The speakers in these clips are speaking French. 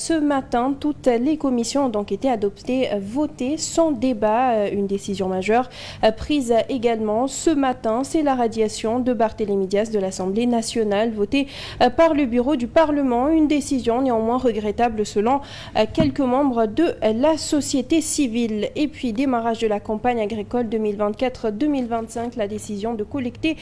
Ce matin, toutes les commissions ont donc été adoptées, votées sans débat. Une décision majeure prise également ce matin, c'est la radiation de Barthélémy Dias de l'Assemblée nationale, votée par le bureau du Parlement. Une décision néanmoins regrettable selon quelques membres de la société civile. Et puis, démarrage de la campagne agricole 2024-2025, la décision de collecter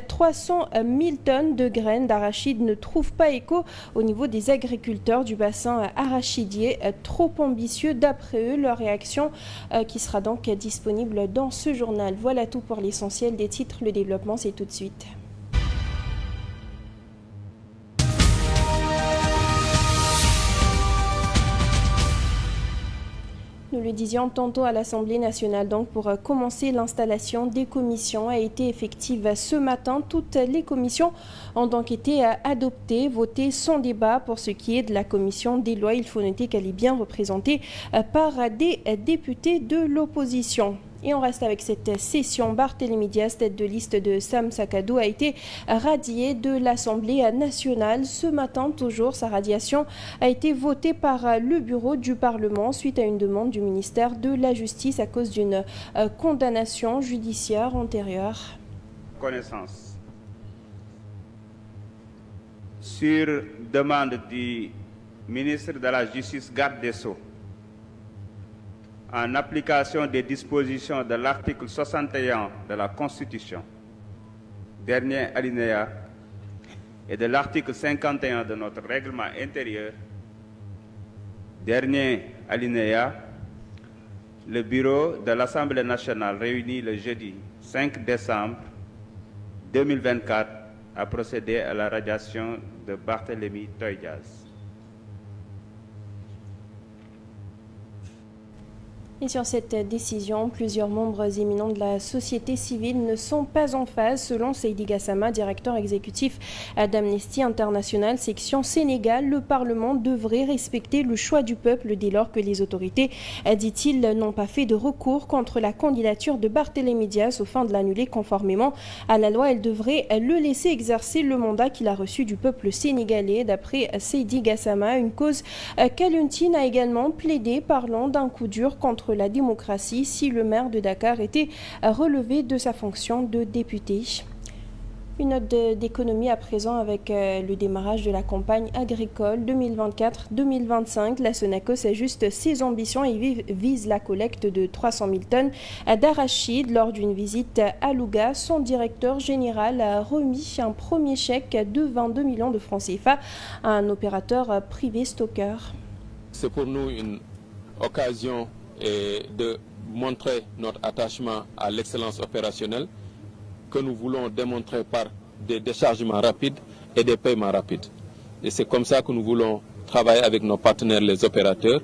300 000 tonnes de graines d'arachide ne trouve pas écho au niveau des agriculteurs du bassin arachidier, trop ambitieux d'après eux. Leur réaction qui sera donc disponible dans ce journal. Voilà tout pour l'essentiel des titres. Le développement, c'est tout de suite. Nous le disions tantôt à l'Assemblée nationale, donc pour commencer, l'installation des commissions a été effective ce matin. Toutes les commissions ont donc été adoptées, votées sans débat. Pour ce qui est de la commission des lois, il faut noter qu'elle est bien représentée par des députés de l'opposition. Et on reste avec cette session. Barthélémy Dias, tête de liste de Sam Sakado, a été radié de l'Assemblée nationale. Ce matin, toujours, sa radiation a été votée par le bureau du Parlement suite à une demande du ministère de la Justice à cause d'une condamnation judiciaire antérieure. Connaissance. Sur demande du ministre de la Justice, garde des Sceaux, en application des dispositions de l'article 61 de la Constitution, dernier alinéa, et de l'article 51 de notre règlement intérieur, dernier alinéa, le bureau de l'Assemblée nationale réuni le jeudi 5 décembre 2024 a procédé à la radiation de Barthélémy Dias. Et sur cette décision, plusieurs membres éminents de la société civile ne sont pas en phase. Selon Seydi Gassama, directeur exécutif d'Amnesty International, section Sénégal, le Parlement devrait respecter le choix du peuple dès lors que les autorités, dit-il, n'ont pas fait de recours contre la candidature de Barthélémy Dias au fin de l'annuler conformément à la loi. Elle devrait le laisser exercer le mandat qu'il a reçu du peuple sénégalais. D'après Seydi Gassama, une cause qu'Aluntine a également plaidé, parlant d'un coup dur contre la démocratie si le maire de Dakar était relevé de sa fonction de député. Une note d'économie à présent avec le démarrage de la campagne agricole 2024-2025. La Sonacos ajuste ses ambitions et vise la collecte de 300 000 tonnes d'arachide. Lors d'une visite à Louga, son directeur général a remis un premier chèque de 22 millions de francs CFA à un opérateur privé stockeur. C'est pour nous une occasion de montrer notre attachement à l'excellence opérationnelle que nous voulons démontrer par des déchargements rapides et des paiements rapides. Et c'est comme ça que nous voulons travailler avec nos partenaires, les opérateurs,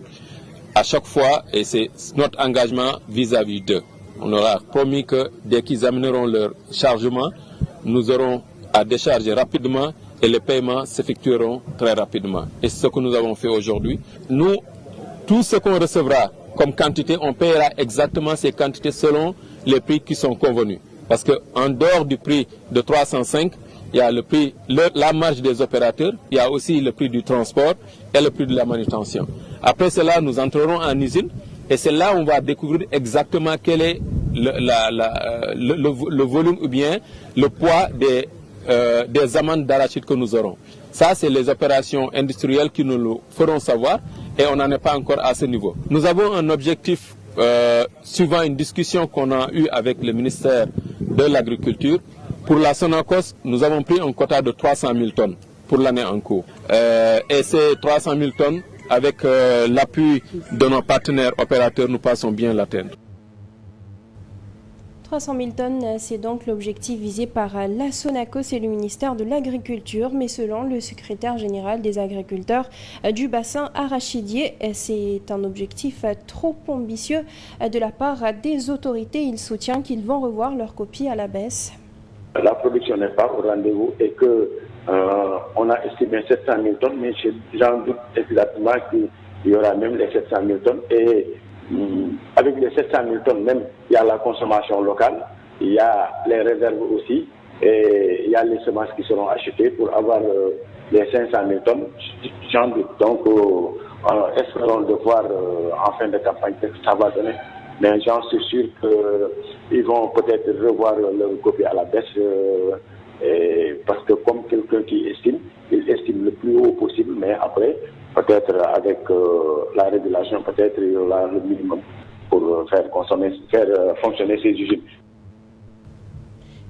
à chaque fois, et c'est notre engagement vis-à-vis d'eux. On leur a promis que dès qu'ils amèneront leur chargement, nous aurons à décharger rapidement et les paiements s'effectueront très rapidement. Et c'est ce que nous avons fait aujourd'hui. Nous, tout ce qu'on recevra comme quantité, on paiera exactement ces quantités selon les prix qui sont convenus. Parce qu'en dehors du prix de 305, il y a le prix, la marge des opérateurs, il y a aussi le prix du transport et le prix de la manutention. Après cela, nous entrerons en usine et c'est là où on va découvrir exactement quel est le volume ou bien le poids des amendes d'arachide que nous aurons. Ça, c'est les opérations industrielles qui nous le feront savoir et on n'en est pas encore à ce niveau. Nous avons un objectif, suivant une discussion qu'on a eue avec le ministère de l'Agriculture. Pour la Sonacos, nous avons pris un quota de 300 000 tonnes pour l'année en cours. Et ces 300 000 tonnes, avec l'appui de nos partenaires opérateurs, nous passons bien l'atteindre. 300 000 tonnes, c'est donc l'objectif visé par la Sonacos et le ministère de l'Agriculture. Mais selon le secrétaire général des agriculteurs du bassin arachidier, c'est un objectif trop ambitieux de la part des autorités. Il soutient qu'ils vont revoir leur copie à la baisse. La production n'est pas au rendez-vous et qu'on a estimé 700 000 tonnes, mais j'en doute exactement qu'il y aura même les 700 000 tonnes. Et avec les 700 000 tonnes, même, il y a la consommation locale, il y a les réserves aussi, et il y a les semences qui seront achetées pour avoir les 500 000 tonnes. J'en doute. Donc, espérons de voir en fin de campagne ce que ça va donner. Mais j'en suis sûr qu'ils vont peut-être revoir leur copie à la baisse parce que comme quelqu'un qui estime, il estime le plus haut possible, mais après, peut-être avec la régulation, peut-être il y aura le minimum pour faire fonctionner ces usines.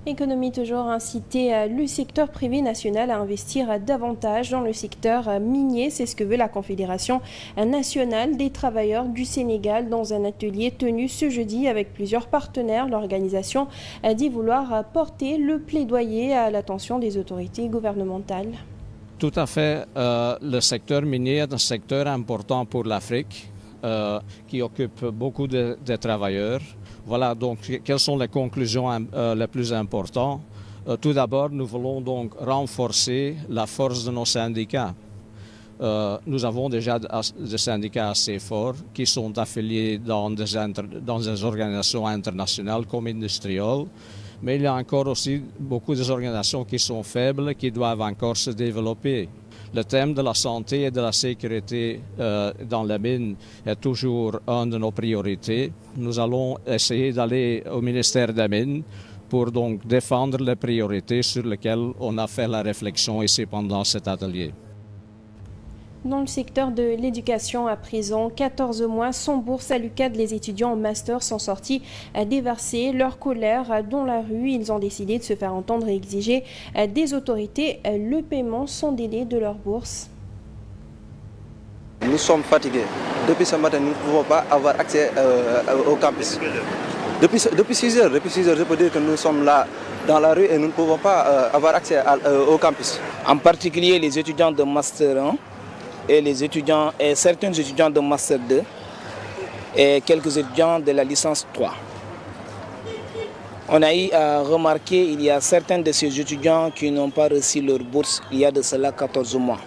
Économie toujours inciter le secteur privé national à investir davantage dans le secteur minier. C'est ce que veut la Confédération nationale des travailleurs du Sénégal dans un atelier tenu ce jeudi avec plusieurs partenaires. L'organisation a dit vouloir porter le plaidoyer à l'attention des autorités gouvernementales. Tout à fait. Le secteur minier est un secteur important pour l'Afrique qui occupe beaucoup de travailleurs. Voilà, donc, quelles sont les conclusions les plus importantes? Tout d'abord, nous voulons donc renforcer la force de nos syndicats. Nous avons déjà des syndicats assez forts qui sont affiliés dans des organisations internationales comme Industrial, mais il y a encore aussi beaucoup d'organisations qui sont faibles, qui doivent encore se développer. Le thème de la santé et de la sécurité dans les mines est toujours une de nos priorités. Nous allons essayer d'aller au ministère des Mines pour donc défendre les priorités sur lesquelles on a fait la réflexion ici pendant cet atelier. Dans le secteur de l'éducation à présent, 14 mois sans bourse à l'UQAD, les étudiants en master sont sortis à déverser leur colère dans la rue. Ils ont décidé de se faire entendre et exiger des autorités le paiement sans délai de leur bourse. Nous sommes fatigués. Depuis ce matin, nous ne pouvons pas avoir accès au campus. Depuis 6 heures, je peux dire que nous sommes là dans la rue et nous ne pouvons pas avoir accès au campus. En particulier les étudiants de Master 1 et certains étudiants de Master 2 et quelques étudiants de la licence 3. On a eu à remarquer qu'il y a certains de ces étudiants qui n'ont pas reçu leur bourse il y a de cela 14 mois.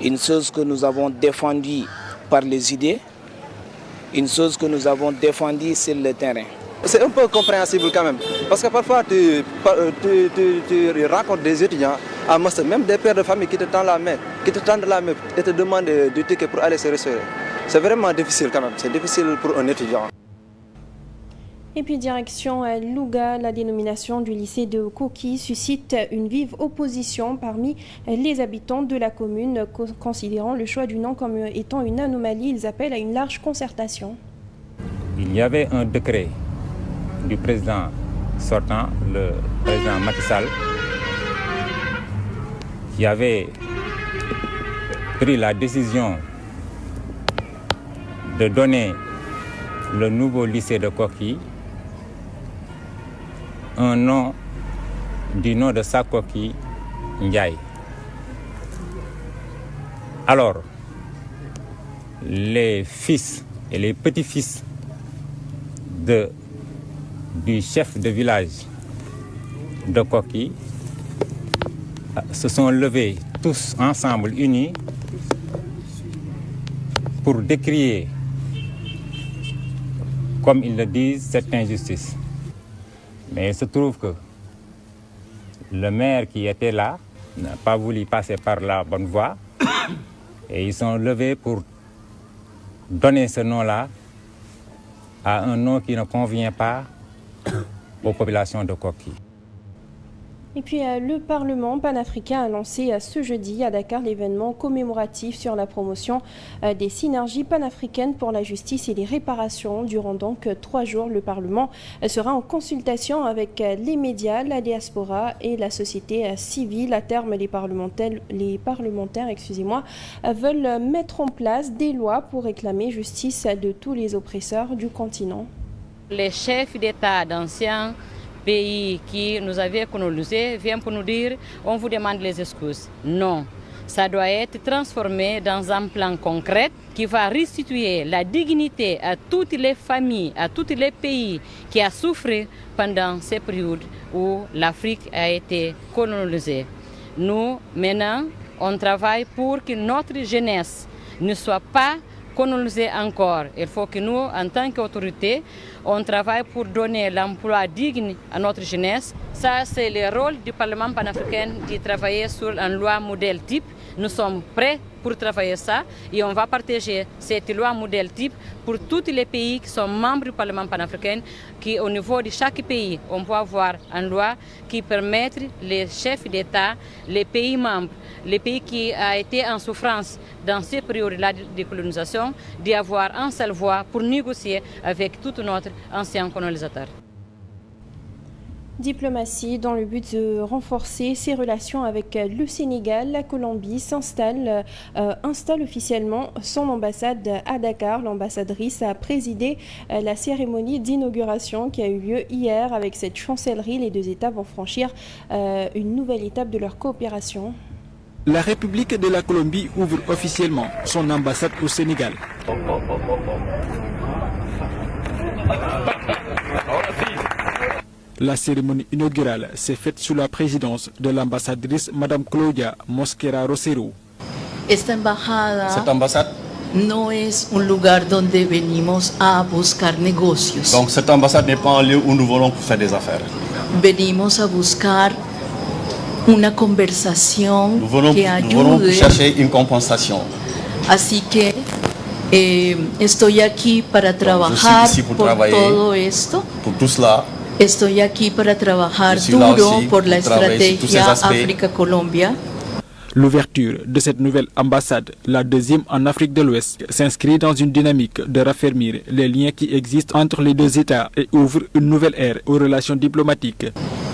Une chose que nous avons défendue par les idées, une chose que nous avons défendue sur le terrain. C'est un peu compréhensible quand même, parce que parfois tu rencontres des étudiants à master, même des pères de famille qui te tendent la main, et te demandent du ticket pour aller se restaurer. C'est vraiment difficile quand même, c'est difficile pour un étudiant. Et puis direction Louga, la dénomination du lycée de Koki suscite une vive opposition parmi les habitants de la commune, considérant le choix du nom comme étant une anomalie. Ils appellent à une large concertation. Il y avait un décret du président sortant, le président Macky Sall, qui avait pris la décision de donner le nouveau lycée de Koki un nom du nom de Sakoki Ndiaye. Alors, les fils et les petits-fils du chef de village de Koki se sont levés tous ensemble, unis, pour décrier, comme ils le disent, cette injustice. Mais il se trouve que le maire qui était là n'a pas voulu passer par la bonne voie et ils sont levés pour donner ce nom-là à un nom qui ne convient pas aux populations de Koki. Et puis le Parlement panafricain a lancé ce jeudi à Dakar l'événement commémoratif sur la promotion des synergies panafricaines pour la justice et les réparations. Durant donc 3 jours, le Parlement sera en consultation avec les médias, la diaspora et la société civile. À terme, les parlementaires veulent mettre en place des lois pour réclamer justice de tous les oppresseurs du continent. Les chefs d'État d'anciens pays qui nous avaient colonisés viennent pour nous dire on vous demande les excuses. Non, ça doit être transformé dans un plan concret qui va restituer la dignité à toutes les familles, à tous les pays qui ont souffert pendant ces périodes où l'Afrique a été colonisée. Nous, maintenant, on travaille pour que notre jeunesse ne soit pas colonisée encore. Il faut que nous, en tant qu'autorité, on travaille pour donner l'emploi digne à notre jeunesse. Ça, c'est le rôle du Parlement panafricain de travailler sur une loi modèle type. Nous sommes prêts pour travailler ça et on va partager cette loi modèle type pour tous les pays qui sont membres du Parlement panafricain, qui au niveau de chaque pays, on peut avoir une loi qui permette les chefs d'État, les pays membres, les pays qui ont été en souffrance dans ces périodes-là de colonisation, d'avoir une seule voix pour négocier avec tout notre ancien colonisateur. Diplomatie dans le but de renforcer ses relations avec le Sénégal. La Colombie installe officiellement son ambassade à Dakar. L'ambassadrice a présidé la cérémonie d'inauguration qui a eu lieu hier. Avec cette chancellerie, les deux États vont franchir une nouvelle étape de leur coopération. La République de la Colombie ouvre officiellement son ambassade au Sénégal. La cérémonie inaugurale s'est faite sous la présidence de l'ambassadrice Madame Claudia Mosquera Rosero. Cette ambassade no es un lugar donde venimos a buscar negocios. Donc cette ambassade n'est pas un lieu où nous venons pour faire des affaires. Venimos a buscar una conversación nous venons pour chercher une compensation. Así que estoy aquí para trabajar por todo esto. Pour tout cela. Estoy aquí para trabajar duro por la estrategia África-Colombia. L'ouverture de cette nouvelle ambassade, la deuxième en Afrique de l'Ouest, s'inscrit dans une dynamique de raffermir les liens qui existent entre les deux États et ouvre une nouvelle ère aux relations diplomatiques.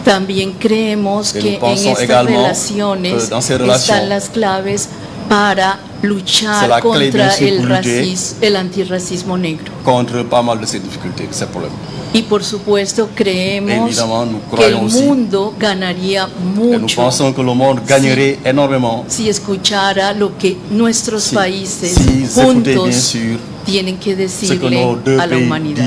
También creemos que en estas relaciones están las claves para luchar contra el antirracismo negro. Contre pas mal de ces difficultés, ces problèmes. Y por supuesto creemos que el mundo ganaría mucho. Nous pensons que le monde gagnerait énormément si escuchara lo que nuestros países juntos tienen que decirle a la humanidad.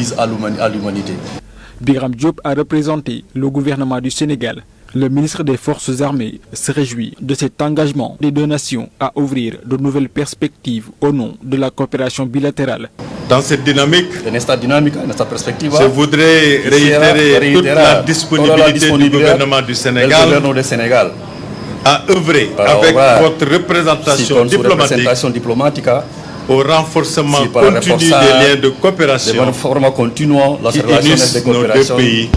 Biram Diop a représenté le gouvernement du Sénégal. Le ministre des Forces armées se réjouit de cet engagement des deux nations à ouvrir de nouvelles perspectives au nom de la coopération bilatérale. Dans cette dynamique, je voudrais réitérer toute la disponibilité du gouvernement du Sénégal à œuvrer avec votre représentation diplomatique au renforcement continu des liens de coopération qui unissent nos deux pays.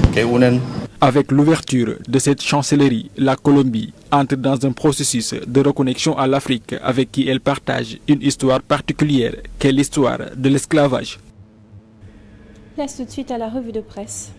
Avec l'ouverture de cette chancellerie, la Colombie entre dans un processus de reconnexion à l'Afrique avec qui elle partage une histoire particulière, qu'est l'histoire de l'esclavage. Place tout de suite à la revue de presse.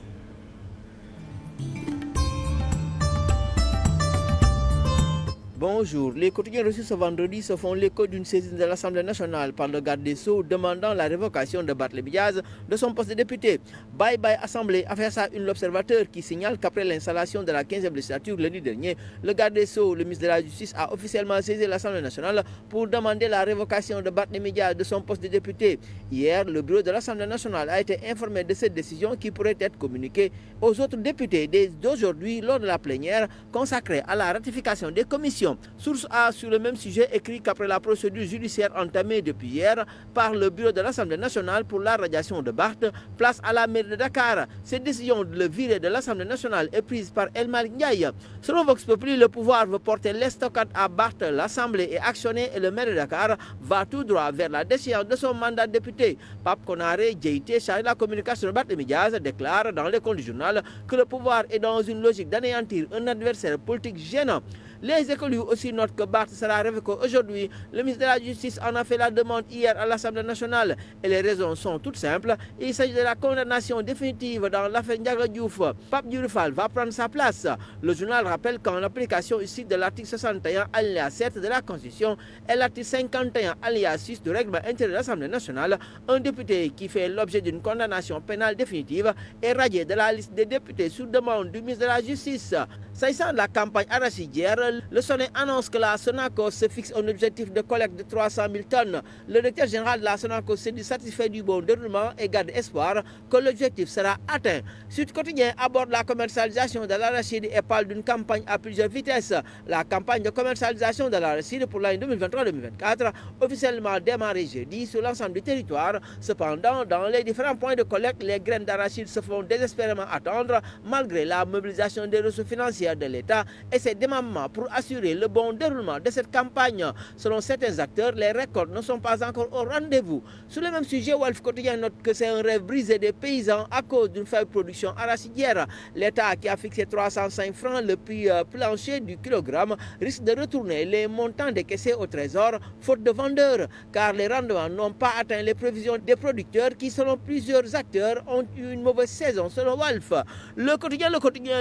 Bonjour. Les quotidiens reçus ce vendredi se font l'écho d'une saisine de l'Assemblée nationale par le garde des Sceaux demandant la révocation de Barthélémy Diaz de son poste de député. Bye bye Assemblée, a fait ça l'Observateur qui signale qu'après l'installation de la 15e législature lundi dernier, le garde des Sceaux, le ministre de la Justice, a officiellement saisi l'Assemblée nationale pour demander la révocation de Barthélémy Diaz de son poste de député. Hier, le bureau de l'Assemblée nationale a été informé de cette décision qui pourrait être communiquée aux autres députés dès aujourd'hui lors de la plénière consacrée à la ratification des commissions. Source A sur le même sujet écrit qu'après la procédure judiciaire entamée depuis hier par le bureau de l'Assemblée nationale pour la radiation de Barth, place à la mairie de Dakar. Cette décision de le virer de l'Assemblée nationale est prise par El Malick Ndiaye. Selon Vox Populi, le pouvoir veut porter l'estocade à Barth. L'Assemblée est actionnée et le maire de Dakar va tout droit vers la déchéance de son mandat de député. Pape Konaré Djeïté, chargé de la communication de Barthélémy Diaz, déclare dans l'école du journal que le pouvoir est dans une logique d'anéantir un adversaire politique gênant. Les écoles aussi notent que Barth sera révoqué aujourd'hui. Le ministre de la Justice en a fait la demande hier à l'Assemblée nationale. Et les raisons sont toutes simples. Il s'agit de la condamnation définitive dans l'affaire Ndiaga Diouf. Pape Djibril Fall va prendre sa place. Le journal rappelle qu'en application ici de l'article 61 alinéa 7 de la Constitution et l'article 51 alinéa 6 du règlement intérieur de l'Assemblée nationale, un député qui fait l'objet d'une condamnation pénale définitive est radié de la liste des députés sous demande du ministre de la Justice. S'agissant de la campagne arachidière, le Soleil annonce que la Sonacos se fixe un objectif de collecte de 300 000 tonnes. Le directeur général de la Sonacos s'est dit satisfait du bon déroulement et garde espoir que l'objectif sera atteint. Sud Quotidien aborde la commercialisation de l'arachide et parle d'une campagne à plusieurs vitesses. La campagne de commercialisation de l'arachide pour l'année 2023-2024 officiellement démarrée jeudi sur l'ensemble du territoire. Cependant, dans les différents points de collecte, les graines d'arachide se font désespérément attendre malgré la mobilisation des ressources financières de l'État et ses démembrements pour pour assurer le bon déroulement de cette campagne. Selon certains acteurs, les récoltes ne sont pas encore au rendez-vous. Sur le même sujet, Walf Quotidien note que c'est un rêve brisé des paysans à cause d'une faible production arachidière. L'État qui a fixé 305 francs le prix plancher du kilogramme risque de retourner les montants décaissés au trésor faute de vendeurs, car les rendements n'ont pas atteint les prévisions des producteurs qui, selon plusieurs acteurs, ont eu une mauvaise saison selon Walf. Le quotidien,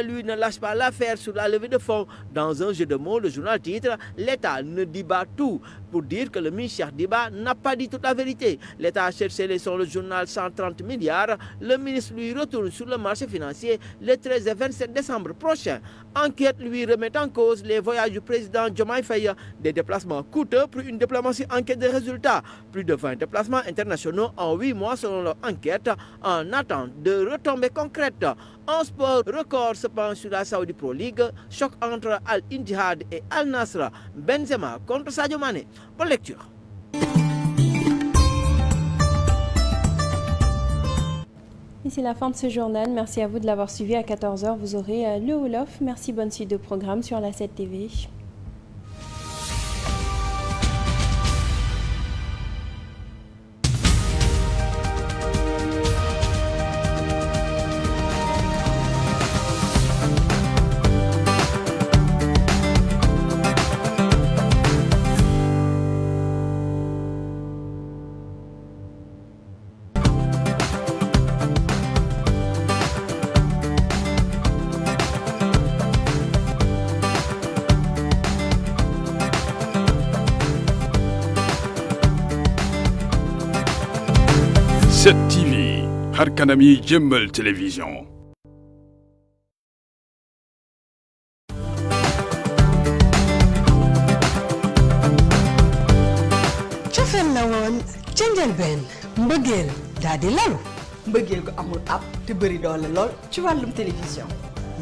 lui, ne lâche pas l'affaire sur la levée de fonds. Dans un jeu de mots, le journal titre « L'État ne dit pas tout » pour dire que le ministre Diba n'a pas dit toute la vérité. L'État a cherché sur le journal 130 milliards. Le ministre lui retourne sur le marché financier le 13 et 27 décembre prochain. Enquête lui remet en cause les voyages du président Diomaye Faye, des déplacements coûteux pour une diplomatie en quête de résultats. Plus de 20 déplacements internationaux en 8 mois selon leur enquête, en attente de retombées concrètes. En sport, record se penche sur la Saudi Pro League, choc entre Al-Ittihad et Al-Nasr, Benzema contre Sadio Mané. Bonne lecture. Et c'est la fin de ce journal. Merci à vous de l'avoir suivi. À 14h, vous aurez le Wolof. Merci, bonne suite de programme sur la 7 TV. Set TV har kanami jëmmal télévision. cofeel la woon ca njëlbeen mbëggeel daa di lalu mbëggeel gu amul ab te bëri doole lool ci wàllum télévision.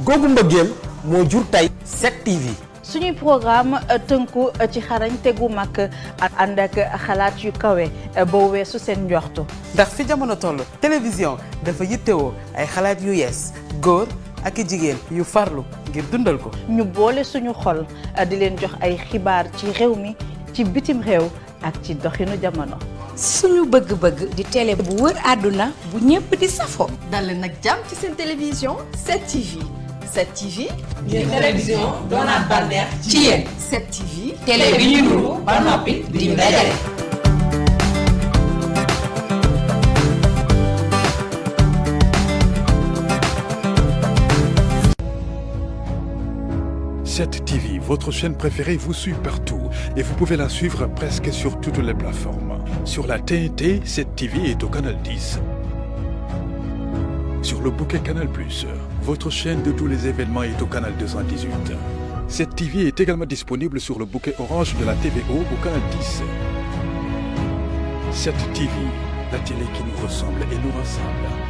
googu mbëggeel moo jur tey 7TV. suñuy programme tënku ci xarañ tegu mag ak ànd ak xalaat yu kawe boo weesu seen njortu. ndax fi jamono toll télévision dafa yittewoo ay xalaat yu yees góor ak i jigéen yu farlu ngir dundal ko. ñu boole suñu xol di leen jox ay xibaar ci réew mi ci bitim réew ak ci doxinu jamono. suñu bëgg-bëgg di télé bu wër àdduna bu ñëpp di safo. dal nag jàmm ci seen télévision 7TV. 7TV. ñuy télévision doonaat bànneex ci yéen. 7TV. télé bi ñu nuru ba noppi di mbégale. Cette TV, votre chaîne préférée, vous suit partout et vous pouvez la suivre presque sur toutes les plateformes. Sur la TNT, cette TV est au canal 10. Sur le bouquet Canal+, votre chaîne de tous les événements est au canal 218. Cette TV est également disponible sur le bouquet orange de la TVO au canal 10. Cette TV, la télé qui nous ressemble et nous rassemble.